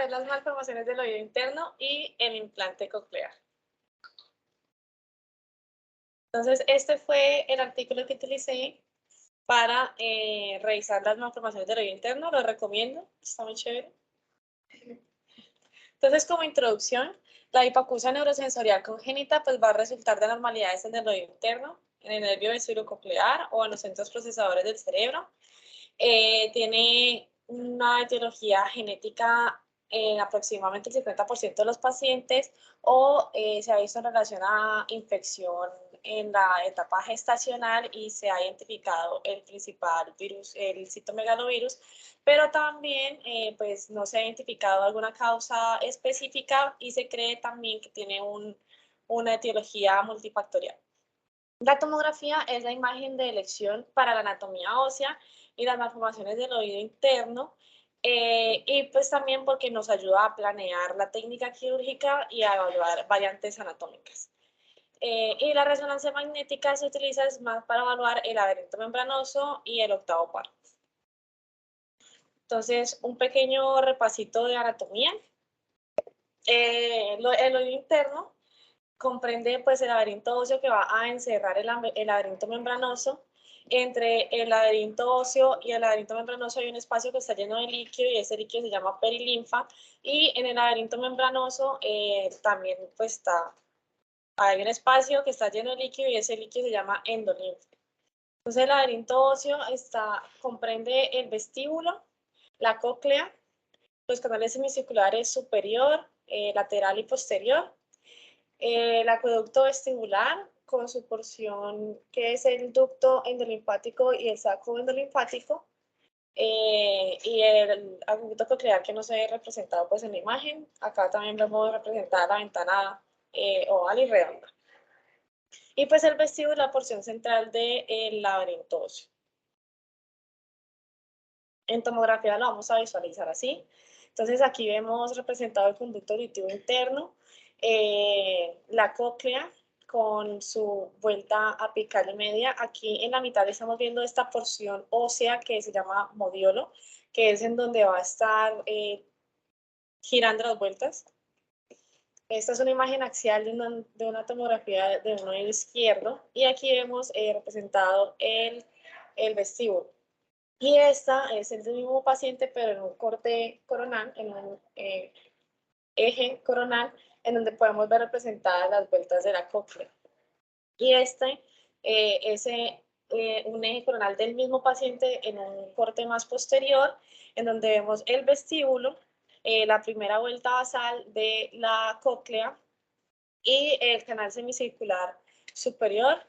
ver las malformaciones del oído interno y el implante coclear. Entonces, este fue el artículo que utilicé para revisar las malformaciones del oído interno. Lo recomiendo, está muy chévere. Entonces, como introducción, la hipoacusia neurosensorial congénita pues, va a resultar de anormalidades en el oído interno, en el nervio vesiculococlear o en los centros procesadores del cerebro. Tiene una etiología genética en aproximadamente el 50% de los pacientes o se ha visto en relación a infección en la etapa gestacional y se ha identificado el principal virus, el citomegalovirus, pero también pues no se ha identificado alguna causa específica y se cree también que tiene una etiología multifactorial. La tomografía es la imagen de elección para la anatomía ósea y las malformaciones del oído interno, y pues también porque nos ayuda a planear la técnica quirúrgica y a evaluar variantes anatómicas. Y la resonancia magnética se utiliza más para evaluar el laberinto membranoso y el octavo par. Entonces, un pequeño repasito de anatomía. El oído interno comprende pues el laberinto óseo que va a encerrar el laberinto membranoso. Entre el laberinto óseo y el laberinto membranoso hay un espacio que está lleno de líquido y ese líquido se llama perilinfa, y en el laberinto membranoso también pues hay un espacio que está lleno de líquido y ese líquido se llama endolinfa. Entonces el laberinto óseo comprende el vestíbulo, la cóclea, los canales semicirculares superior, lateral y posterior, el acueducto vestibular con su porción que es el ducto endolinfático y el saco endolinfático, y el acueducto coclear que no se ve representado pues en la imagen. Acá también vemos representada la ventana oval y redonda. Y pues el vestíbulo, la porción central del laberinto óseo. En tomografía lo vamos a visualizar así. Entonces aquí vemos representado el conducto auditivo interno, la cóclea con su vuelta apical y media. Aquí en la mitad estamos viendo esta porción ósea que se llama modiolo, que es en donde va a estar girando las vueltas. Esta es una imagen axial de una tomografía de un oído izquierdo y aquí vemos representado el vestíbulo. Y esta es el mismo paciente, pero en un corte coronal, en un eje coronal, en donde podemos ver representadas las vueltas de la cóclea. Y este es un eje coronal del mismo paciente en un corte más posterior, en donde vemos el vestíbulo, la primera vuelta basal de la cóclea y el canal semicircular superior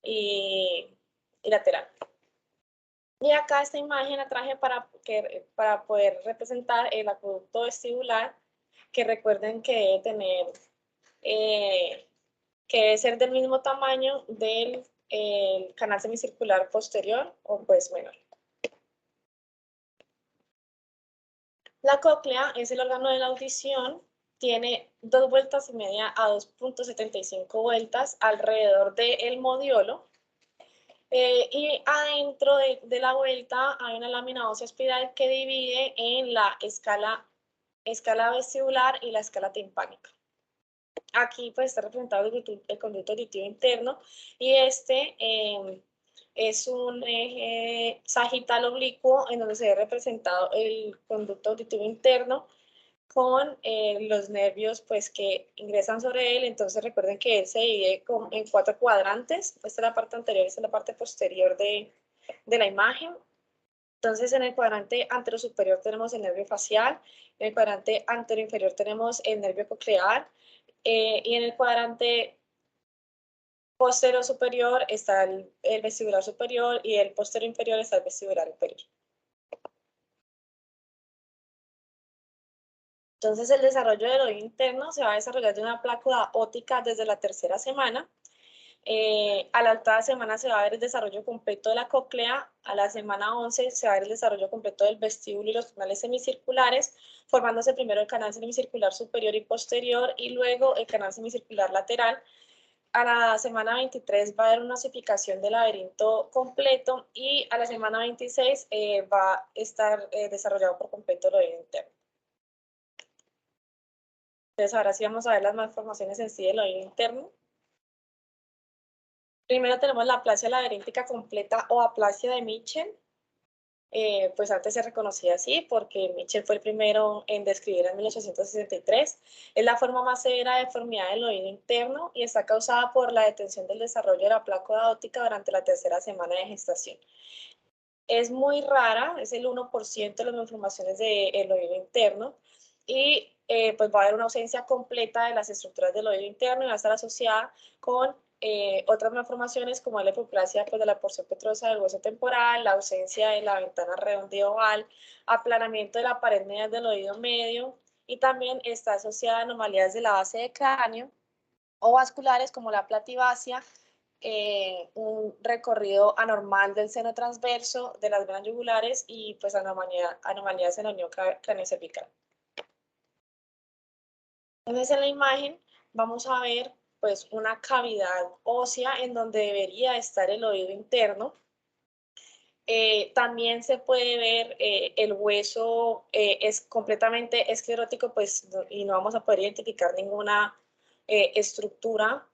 y lateral. Y acá esta imagen la traje para poder representar el acueducto vestibular, que recuerden que debe tener, que debe ser del mismo tamaño del canal semicircular posterior o pues menor. La cóclea es el órgano de la audición, tiene 2 vueltas y media a 2.75 vueltas alrededor del modiolo. Y adentro de la vuelta hay una lámina ósea espiral que divide en la escala vestibular y la escala timpánica. Aquí pues está representado el conducto auditivo interno y este es un eje sagital oblicuo en donde se ve representado el conducto auditivo interno con los nervios pues que ingresan sobre él. Entonces recuerden que él se divide en 4 cuadrantes. Esta es la parte anterior, esta es la parte posterior de la imagen. Entonces en el cuadrante anterosuperior tenemos el nervio facial, en el cuadrante anteroinferior tenemos el nervio coclear, y en el cuadrante posterior superior está el vestibular superior y el posterior inferior está el vestibular inferior. Entonces, el desarrollo del oído interno se va a desarrollar de una plácula óptica desde la 3ª semana. A la 8ª semana se va a ver el desarrollo completo de la cóclea. A la semana 11 se va a ver el desarrollo completo del vestíbulo y los canales semicirculares, formándose primero el canal semicircular superior y posterior y luego el canal semicircular lateral. A la semana 23 va a haber una osificación del laberinto completo y a la semana 26 va a estar desarrollado por completo el oído interno. Entonces ahora sí vamos a ver las malformaciones en sí del oído interno. Primero tenemos la aplasia laberíntica completa o aplasia de Mitchell. Pues antes se reconocía así porque Mitchell fue el primero en describir en 1863. Es la forma más severa de deformidad del oído interno y está causada por la detención del desarrollo de la placa óptica durante la tercera semana de gestación. Es muy rara, es el 1% de las malformaciones del oído interno y pues va a haber una ausencia completa de las estructuras del oído interno y va a estar asociada con otras malformaciones como la hipoplasia pues, de la porción petrosa del hueso temporal, la ausencia de la ventana redonda y oval, aplanamiento de la pared medial del oído medio y también está asociada a anomalías de la base de cráneo o vasculares como la plativacia, un recorrido anormal del seno transverso de las venas yugulares y pues anomalías en la unión craniocervical. Entonces en la imagen vamos a ver pues una cavidad ósea en donde debería estar el oído interno. También se puede ver el hueso es completamente esclerótico pues, y no vamos a poder identificar ninguna estructura.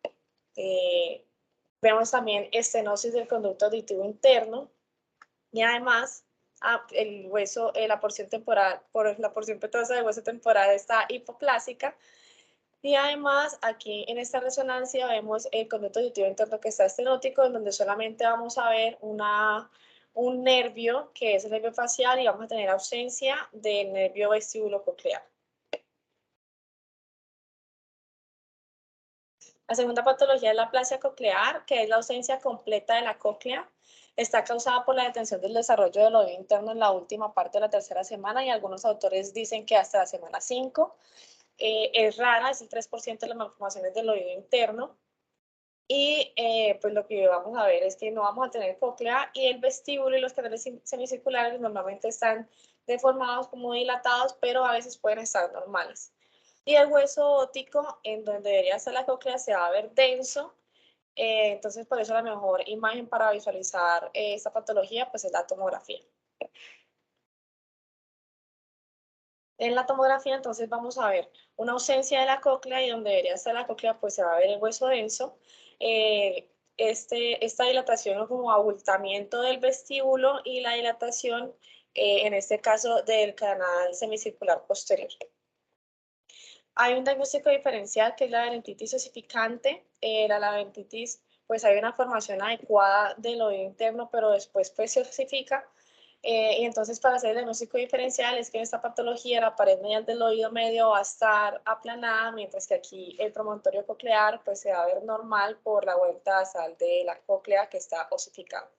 Vemos también estenosis del conducto auditivo interno y además el hueso, la porción temporal, por la porción petrosa del hueso temporal está hipoplásica. Y además, aquí en esta resonancia vemos el conducto auditivo interno que está estenótico, en donde solamente vamos a ver un nervio, que es el nervio facial, y vamos a tener ausencia del nervio vestíbulo-coclear. La segunda patología es la aplasia coclear, que es la ausencia completa de la cóclea. Está causada por la detención del desarrollo del oído interno en la última parte de la tercera semana y algunos autores dicen que hasta la semana 5. Es rara, es el 3% de las malformaciones del oído interno. Y pues lo que vamos a ver es que no vamos a tener cóclea y el vestíbulo y los canales semicirculares normalmente están deformados como dilatados, pero a veces pueden estar normales. Y el hueso óptico, en donde debería estar la cóclea, se va a ver denso. Entonces, por eso la mejor imagen para visualizar esta patología pues es la tomografía. En la tomografía, entonces, vamos a ver una ausencia de la cóclea y donde debería estar la cóclea, pues se va a ver el hueso denso. Esta dilatación o como abultamiento del vestíbulo y la dilatación, en este caso, del canal semicircular posterior. Hay un diagnóstico diferencial que es la laberintitis osificante. La laberintitis, pues hay una formación adecuada del oído interno, pero después pues se osifica. Y entonces para hacer el diagnóstico diferencial es que en esta patología la pared medial del oído medio va a estar aplanada, mientras que aquí el promontorio coclear pues se va a ver normal por la vuelta basal de la cóclea que está osificada.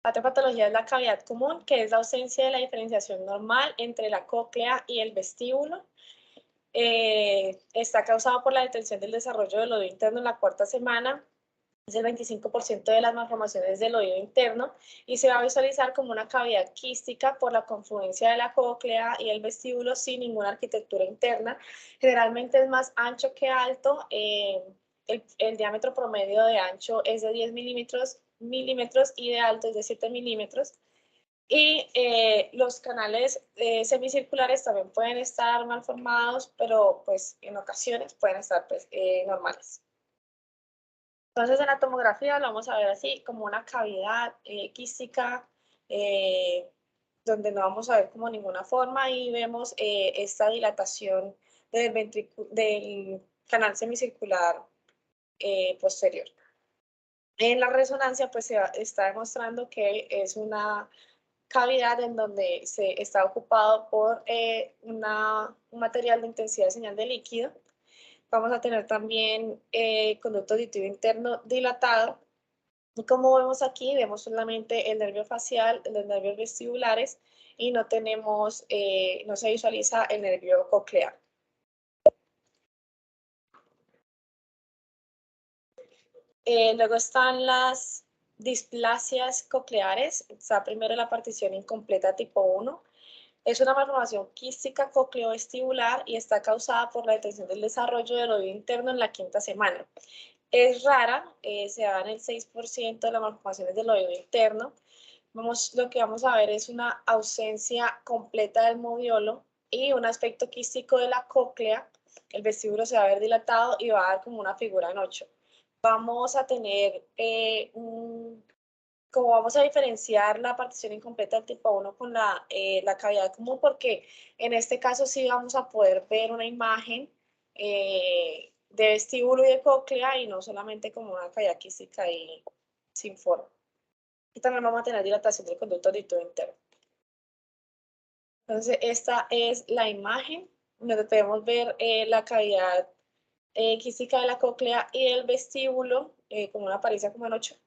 La otra patología es la cavidad común, que es la ausencia de la diferenciación normal entre la cóclea y el vestíbulo. Está causado por la detención del desarrollo del oído interno en la cuarta semana. Es el 25% de las malformaciones del oído interno y se va a visualizar como una cavidad quística por la confluencia de la cóclea y el vestíbulo sin ninguna arquitectura interna. Generalmente es más ancho que alto. El diámetro promedio de ancho es de 10 milímetros y de alto es de 7 milímetros. Y los canales semicirculares también pueden estar malformados, pero pues en ocasiones pueden estar pues, normales. Entonces en la tomografía lo vamos a ver así, como una cavidad quística, donde no vamos a ver como ninguna forma y vemos esta dilatación del canal semicircular posterior. En la resonancia pues está demostrando que es una cavidad en donde se está ocupado por un material de intensidad de señal de líquido. Vamos a tener también conducto auditivo interno dilatado. Y como vemos aquí, vemos solamente el nervio facial, los nervios vestibulares y no tenemos, no se visualiza el nervio coclear. Luego están las displasias cocleares. Está primero la partición incompleta tipo 1. Es una malformación quística cocleovestibular y está causada por la detención del desarrollo del oído interno en la quinta semana. Es rara, se da en el 6% de las malformaciones del oído interno. Lo que vamos a ver es una ausencia completa del modiolo y un aspecto quístico de la cóclea, el vestíbulo se va a ver dilatado y va a dar como una figura en 8. Vamos a tener como vamos a diferenciar la partición incompleta del tipo 1 con la cavidad común, porque en este caso sí vamos a poder ver una imagen de vestíbulo y de cóclea y no solamente como una cavidad quística y sin forma. Y también vamos a tener dilatación del conducto auditivo interno. Entonces, esta es la imagen donde podemos ver la cavidad quística de la cóclea y el vestíbulo, como una apariencia como en 8.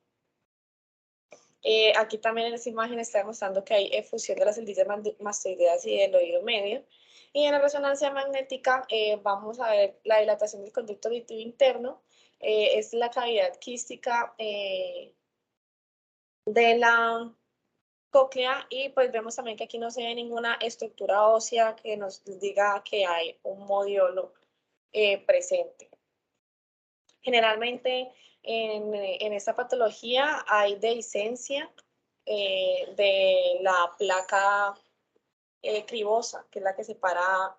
Aquí también en esta imagen está demostrando que hay efusión de las celdillas mastoideas y del oído medio. Y en la resonancia magnética vamos a ver la dilatación del conducto auditivo interno. Es la cavidad quística de la cóclea y pues vemos también que aquí no se ve ninguna estructura ósea que nos diga que hay un modiolo presente. Generalmente en esta patología hay dehiscencia de la placa cribosa, que es la que separa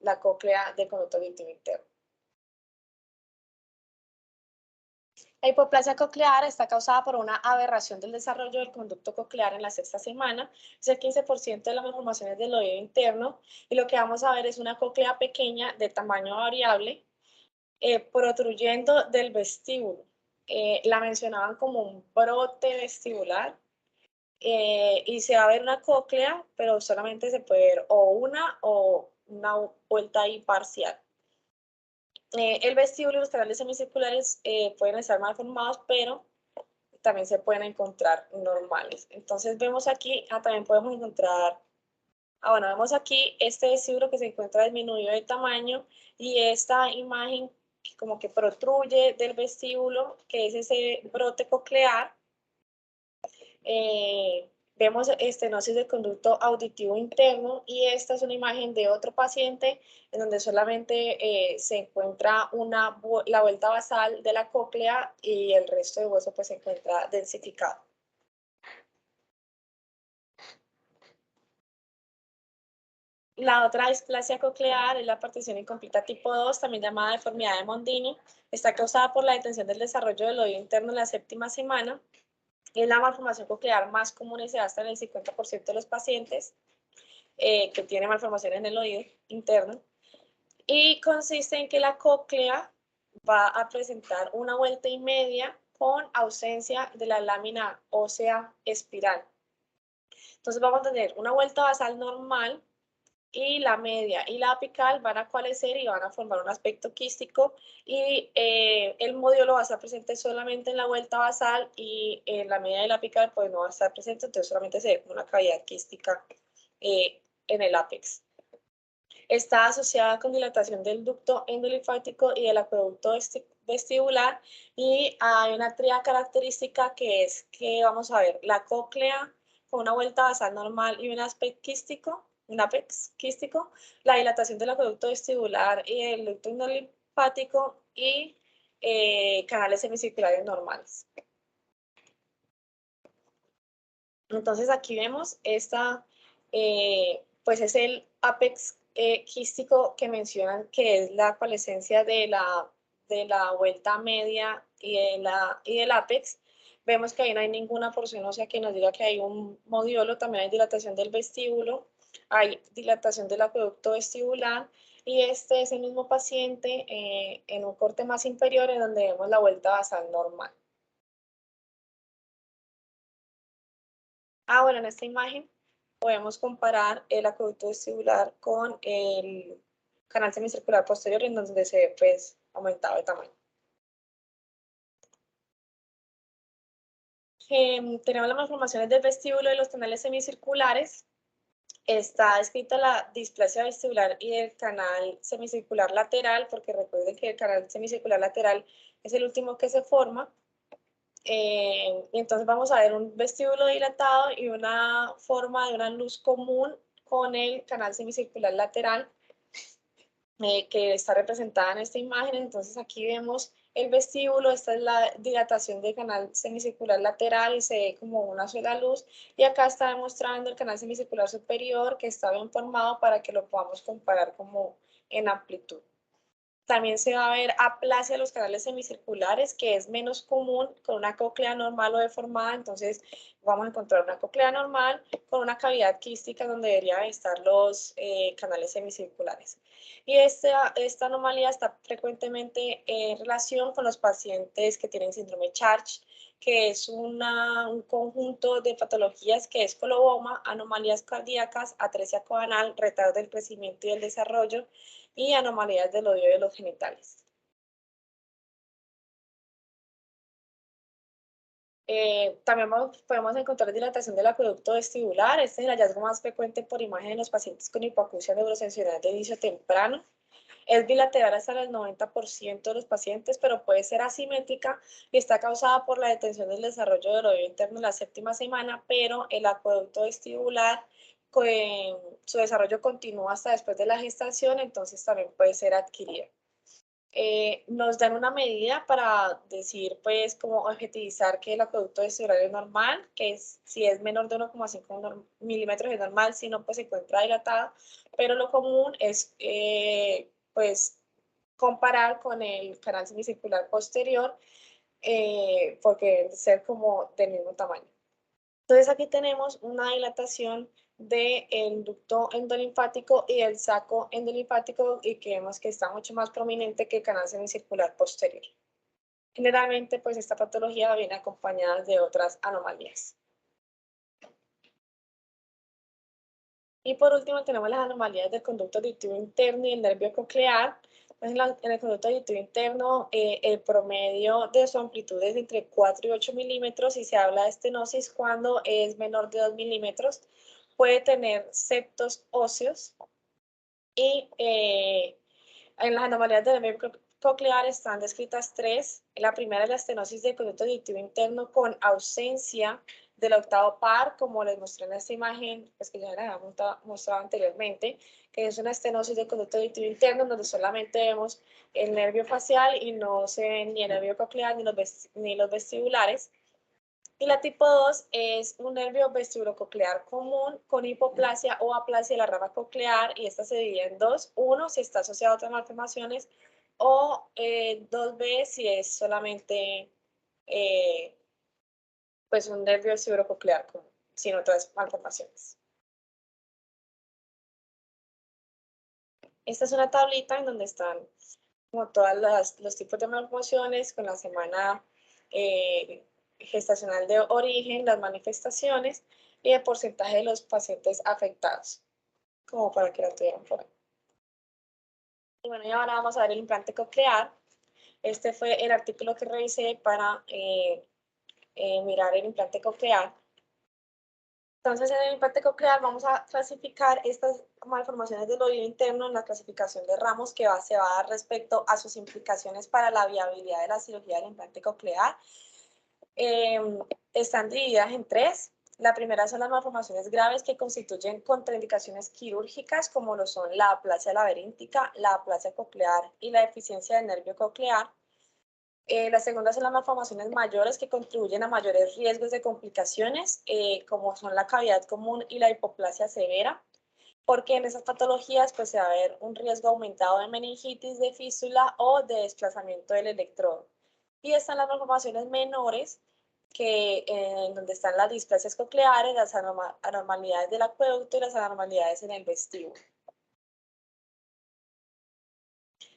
la cóclea del conducto auditivo interno. La hipoplasia coclear está causada por una aberración del desarrollo del conducto coclear en la sexta semana, es el 15% de las malformaciones del oído interno, y lo que vamos a ver es una cóclea pequeña de tamaño variable, protruyendo del vestíbulo. La mencionaban como un brote vestibular, y se va a ver una cóclea, pero solamente se puede ver o una vuelta ahí parcial. El vestíbulo y los canales semicirculares pueden estar mal formados, pero también se pueden encontrar normales. Entonces vemos aquí, también podemos encontrar, bueno, vemos aquí este vestíbulo que se encuentra disminuido de tamaño y esta imagen como que protruye del vestíbulo, que es ese brote coclear. Vemos estenosis del conducto auditivo interno y esta es una imagen de otro paciente en donde solamente se encuentra la vuelta basal de la cóclea y el resto de hueso pues se encuentra densificado. La otra displasia coclear es la partición incompleta tipo 2, también llamada deformidad de Mondini. Está causada por la detención del desarrollo del oído interno en la séptima semana. Es la malformación coclear más común y se da hasta en el 50% de los pacientes que tienen malformación en el oído interno. Y consiste en que la cóclea va a presentar una vuelta y media con ausencia de la lámina ósea espiral. Entonces vamos a tener una vuelta basal normal y la media y la apical van a coalescer y van a formar un aspecto quístico y el modiolo va a estar presente solamente en la vuelta basal y en la media y la apical pues no va a estar presente, entonces solamente se ve como una cavidad quística en el ápex. Está asociada con dilatación del ducto endolinfático y del acueducto vestibular y hay una tríada característica que es que vamos a ver la cóclea con una vuelta basal normal y un apex quístico, la dilatación del acueducto vestibular y el ducto endolinfático y canales semicirculares normales. Entonces aquí vemos pues es el apex quístico que mencionan que es la coalescencia de la vuelta media y del apex. Vemos que ahí no hay ninguna porción ósea que nos diga que hay un modiolo, también hay dilatación del vestíbulo, hay dilatación del acueducto vestibular y este es el mismo paciente en un corte más inferior en donde vemos la vuelta basal normal. Bueno, en esta imagen podemos comparar el acueducto vestibular con el canal semicircular posterior en donde se ve pues aumentado de tamaño. Tenemos las malformaciones del vestíbulo y los canales semicirculares. Está escrita la displasia vestibular y el canal semicircular lateral, porque recuerden que el canal semicircular lateral es el último que se forma. Y entonces vamos a ver un vestíbulo dilatado y una forma de una luz común con el canal semicircular lateral que está representada en esta imagen. Entonces aquí vemos el vestíbulo. Esta es la dilatación del canal semicircular lateral y se ve como una sola luz. Y acá está demostrando el canal semicircular superior que está bien formado para que lo podamos comparar como en amplitud. También se va a ver aplasia de los canales semicirculares, que es menos común con una cóclea normal o deformada. Entonces vamos a encontrar una cóclea normal con una cavidad quística donde deberían estar los canales semicirculares. Y esta anomalía está frecuentemente en relación con los pacientes que tienen síndrome Charge, que es un conjunto de patologías que es coloboma, anomalías cardíacas, atresia coanal, retardo del crecimiento y el desarrollo, y anomalías del odio de los genitales. También podemos encontrar dilatación del acueducto vestibular. Este es el hallazgo más frecuente por imagen en los pacientes con hipoacusia neurosensorial de inicio temprano. Es bilateral hasta el 90% de los pacientes, pero puede ser asimétrica y está causada por la detención del desarrollo del odio interno en la 7ª semana, pero el acueducto vestibular, su desarrollo continúa hasta después de la gestación, entonces también puede ser adquirido. Nos dan una medida para decir, pues, como objetivizar que el acueducto vestibular es normal, que es, si es menor de 1,5 milímetros es normal, si no, pues se encuentra dilatado, pero lo común es, pues, comparar con el canal semicircular posterior, porque deben ser como del mismo tamaño. Entonces aquí tenemos una dilatación del ducto endolinfático y el saco endolinfático, y que vemos que está mucho más prominente que el canal semicircular posterior. Generalmente, pues esta patología viene acompañada de otras anomalías. Y por último tenemos las anomalías del conducto auditivo interno y el nervio coclear. Pues en el conducto auditivo interno, el promedio de su amplitud es entre 4 y 8 milímetros, y se habla de estenosis cuando es menor de 2 milímetros. Puede tener septos óseos, y en las anomalías del nervio coclear están descritas 3. La primera es la estenosis del conducto auditivo interno con ausencia del octavo par, como les mostré en esta imagen, pues que ya les había mostrado anteriormente, que es una estenosis del conducto auditivo interno donde solamente vemos el nervio facial y no se ven ni el nervio coclear ni los vestibulares. Y la tipo 2 es un nervio vestibulococlear común con hipoplasia o aplasia de la rama coclear, y esta se divide en dos. Uno, si está asociado a otras malformaciones, o 2B, si es solamente pues un nervio vestibulococlear común, sin otras malformaciones. Esta es una tablita en donde están como todos los tipos de malformaciones con la semana gestacional de origen, las manifestaciones y el porcentaje de los pacientes afectados, como para que la tuvieran por ahí. Y bueno, y ahora vamos a ver el implante coclear. Este fue el artículo que revisé para mirar el implante coclear. Entonces, en el implante coclear vamos a clasificar estas malformaciones del oído interno en la clasificación de Ramos, que se va a dar respecto a sus implicaciones para la viabilidad de la cirugía del implante coclear. Están divididas en 3. La primera son las malformaciones graves que constituyen contraindicaciones quirúrgicas, como lo son la aplasia laberíntica, la aplasia coclear y la deficiencia del nervio coclear. La segunda son las malformaciones mayores que contribuyen a mayores riesgos de complicaciones, como son la cavidad común y la hipoplasia severa, porque en esas patologías pues se va a ver un riesgo aumentado de meningitis, de fístula o de desplazamiento del electrodo. Y están las malformaciones menores, que en donde están las displasias cocleares, las anormalidades del acueducto y las anormalidades en el vestíbulo.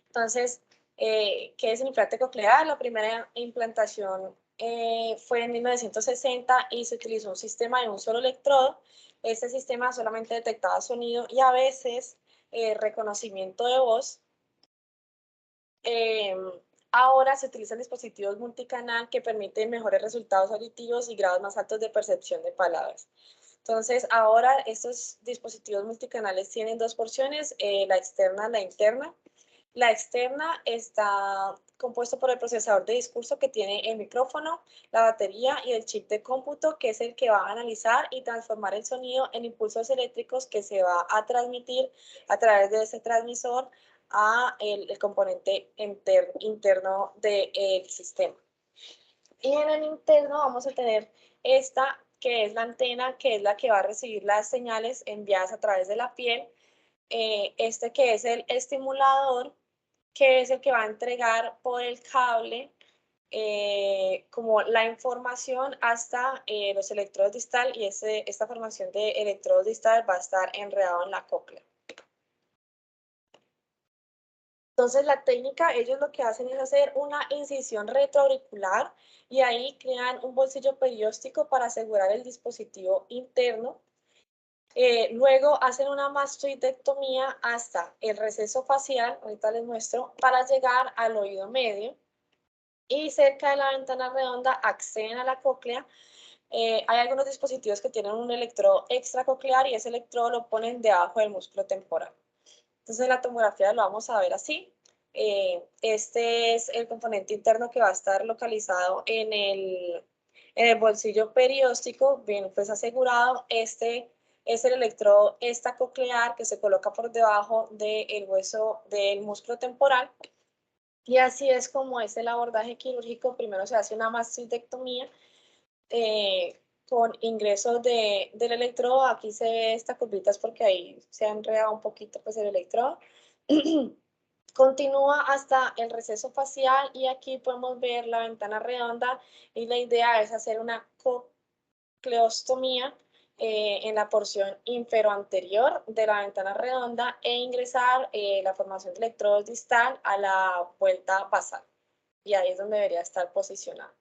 Entonces, ¿qué es el implante coclear? La primera implantación fue en 1960 y se utilizó un sistema de un solo electrodo. Este sistema solamente detectaba sonido y a veces reconocimiento de voz. Ahora se utilizan dispositivos multicanal que permiten mejores resultados auditivos y grados más altos de percepción de palabras. Entonces, ahora estos dispositivos multicanales tienen dos porciones, la externa y la interna. La externa está compuesto por el procesador de discurso, que tiene el micrófono, la batería y el chip de cómputo, que es el que va a analizar y transformar el sonido en impulsos eléctricos que se va a transmitir a través de ese transmisor a el componente interno del sistema. Y en el interno vamos a tener esta, que es la antena, que es la que va a recibir las señales enviadas a través de la piel. Este que es el estimulador, que es el que va a entregar por el cable como la información hasta los electrodos distal, y esta formación de electrodos distal va a estar enredado en la cóclea. Entonces la técnica, ellos lo que hacen es hacer una incisión retroauricular y ahí crean un bolsillo perióstico para asegurar el dispositivo interno. Luego hacen una mastoidectomía hasta el receso facial, ahorita les muestro, para llegar al oído medio. Y cerca de la ventana redonda acceden a la cóclea. Hay algunos dispositivos que tienen un electrodo extracoclear y ese electrodo lo ponen debajo del músculo temporal. Entonces la tomografía lo vamos a ver así. Este es el componente interno que va a estar localizado en el bolsillo perióstico, bien pues asegurado. Este es el electrodo extracoclear que se coloca por debajo del hueso del músculo temporal. Y así es como es el abordaje quirúrgico. Primero se hace una mastectomía con ingreso del electrodo. Aquí se ve esta curvita porque ahí se ha enredado un poquito pues el electrodo. Continúa hasta el receso facial y aquí podemos ver la ventana redonda y la idea es hacer una cocleostomía en la porción inferoanterior de la ventana redonda e ingresar la formación de electrodos distal a la vuelta basal. Y ahí es donde debería estar posicionado.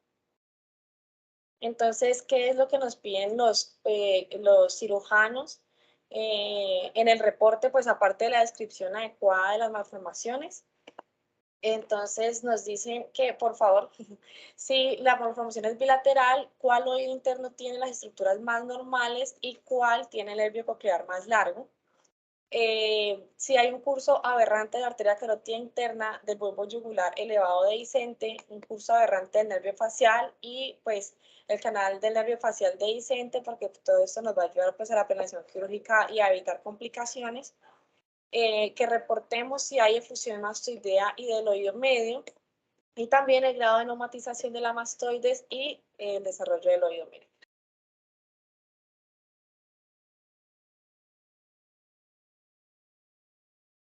Entonces, ¿qué es lo que nos piden los cirujanos en el reporte? Pues aparte de la descripción adecuada de las malformaciones, entonces nos dicen que, por favor, si la malformación es bilateral, cuál oído interno tiene las estructuras más normales y cuál tiene el nervio coclear más largo. Si hay un curso aberrante de la arteria carótida interna del bulbo yugular elevado dehiscente, un curso aberrante del nervio facial y pues el canal del nervio facial dehiscente, porque todo esto nos va a ayudar pues a la planeación quirúrgica y a evitar complicaciones. Que reportemos si hay efusión mastoidea y del oído medio, y también el grado de neumatización de la mastoides y el desarrollo del oído medio.